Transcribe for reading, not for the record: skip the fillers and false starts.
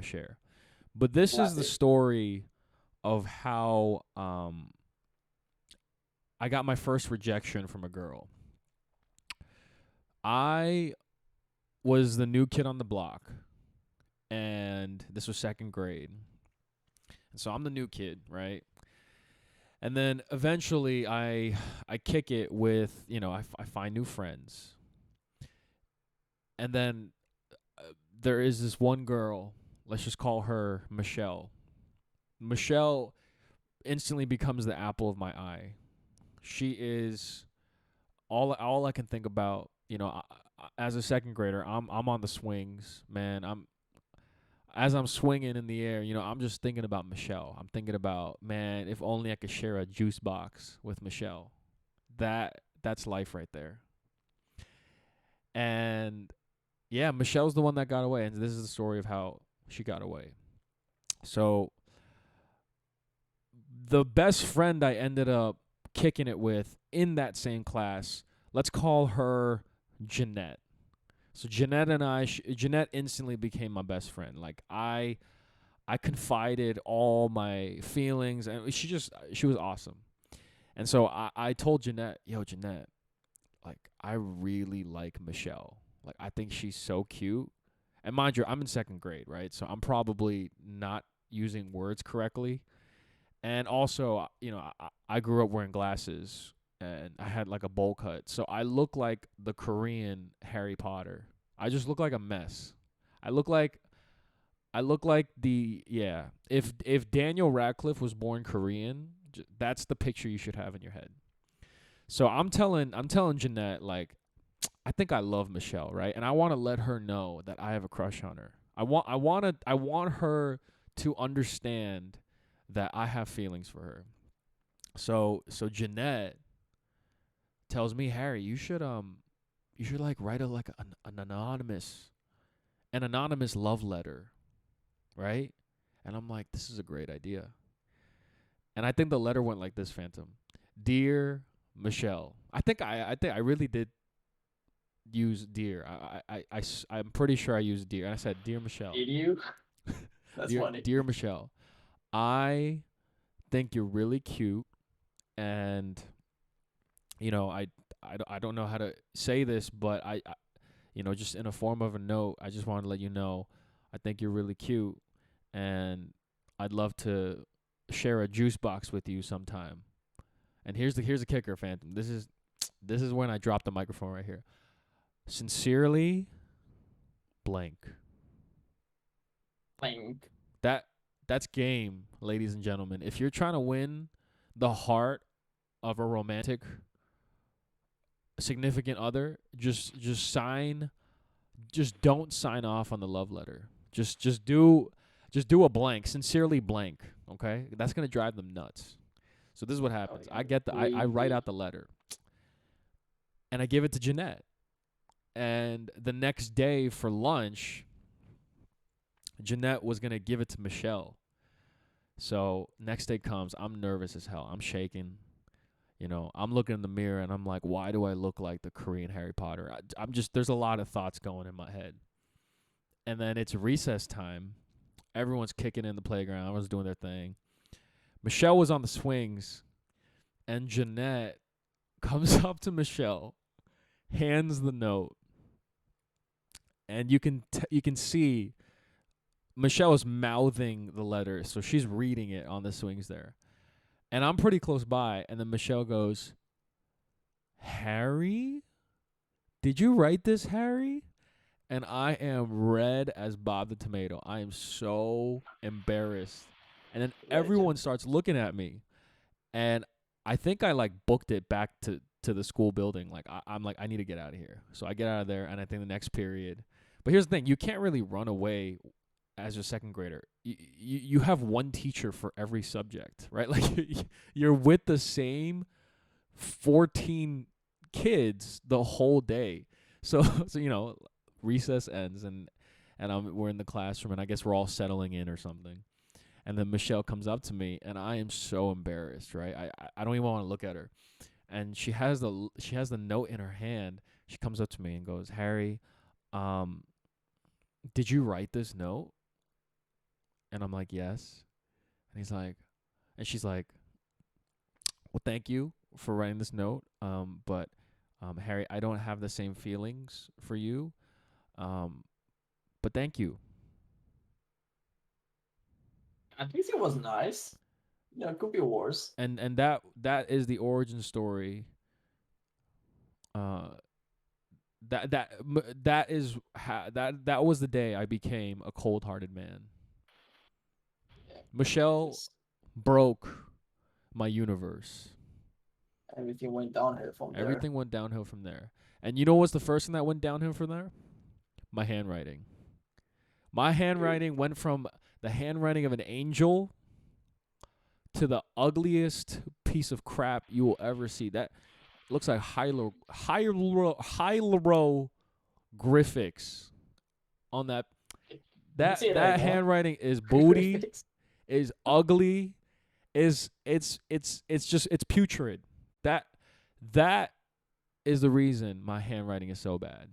share. But this is Love the it. story of how I got my first rejection from a girl. I was the new kid on the block, and this was second grade. And so I'm the new kid, right? And then eventually I kick it with, I find new friends. And then there is this one girl, let's just call her Michelle. Michelle instantly becomes the apple of my eye. She is all I can think about, as a second grader. I'm on the swings, man. I'm swinging in the air, I'm just thinking about Michelle. I'm thinking about, man, if only I could share a juice box with Michelle. That's life right there. And yeah, Michelle's the one that got away, and this is the story of how she got away. So the best friend I ended up kicking it with in that same class, let's call her Jeanette. So Jeanette and Jeanette instantly became my best friend. Like I confided all my feelings, and she was awesome. And so I told Jeanette, yo, Jeanette, like I really like Michelle. Like I think she's so cute. And mind you, I'm in second grade, right? So I'm probably not using words correctly. And also, I grew up wearing glasses and I had like a bowl cut. So I look like the Korean Harry Potter. I just look like a mess. I look like I look like the yeah. If Daniel Radcliffe was born Korean, that's the picture you should have in your head. So I'm telling Jeanette, like, I think I love Michelle, right? And I want to let her know that I have a crush on her. I want her to understand that I have feelings for her. So Jeanette tells me, Harry, you should like write an anonymous love letter, right? And I'm like, this is a great idea. And I think the letter went like this, Phantom. Dear Michelle. I think I really did use dear. I'm pretty sure I used dear. And I said, Dear Michelle. Did you? That's Dear funny. dear Michelle. I think you're really cute, and I don't know how to say this, but just in a form of a note, I just wanted to let you know I think you're really cute, and I'd love to share a juice box with you sometime. And here's the kicker, Phantom. This is when I drop the microphone right here. Sincerely, blank. Like, That that's game, ladies and gentlemen. If you're trying to win the heart of a romantic significant other, just don't sign off on the love letter. Just do a blank, sincerely blank, okay? That's going to drive them nuts. So this is what oh, happens. yeah, I write crazy. out the letter and I give it to Jeanette. And the next day for lunch, Jeanette was going to give it to Michelle. So next day comes, I'm nervous as hell. I'm shaking. I'm looking in the mirror and I'm like, why do I look like the Korean Harry Potter? I'm just, there's a lot of thoughts going in my head. And then it's recess time. Everyone's kicking in the playground. Everyone's doing their thing. Michelle was on the swings, and Jeanette comes up to Michelle, hands the note, and you can see Michelle is mouthing the letter, so she's reading it on the swings there. And I'm pretty close by, and then Michelle goes, Harry? Did you write this, Harry? And I am red as Bob the Tomato. I am so embarrassed. And then everyone Legend. starts looking at me. And I think I like booked it back to the school building. Like I'm like, I need to get out of here. So I get out of there and I think the next period. But here's the thing, you can't really run away as a second grader. You have one teacher for every subject, right? Like you're with the same 14 kids the whole day. So so recess ends and we're in the classroom and I guess we're all settling in or something. And then Michelle comes up to me and I am so embarrassed, right? I don't even want to look at her. And she has the note in her hand. She comes up to me and goes, "Harry, um did you write this note?" And I'm like, yes. And he's like, and she's like, well, thank you for writing this note. But Harry, I don't have the same feelings for you. Um, but thank you. At least it was nice. You know, it could be worse. And that is the origin story. Uh, that is that was the day I became a cold-hearted man. Yeah, Michelle just broke my universe. everything went downhill from there. Everything went downhill from there. And you know what's the first thing that went downhill from there? My handwriting. My Really. handwriting went from the handwriting of an angel to the ugliest piece of crap you will ever see. That looks like hieroglyphics on that. Can you say that That again? handwriting is booty, Graphics. is ugly, is it's just it's putrid. That that is the reason my handwriting is so bad.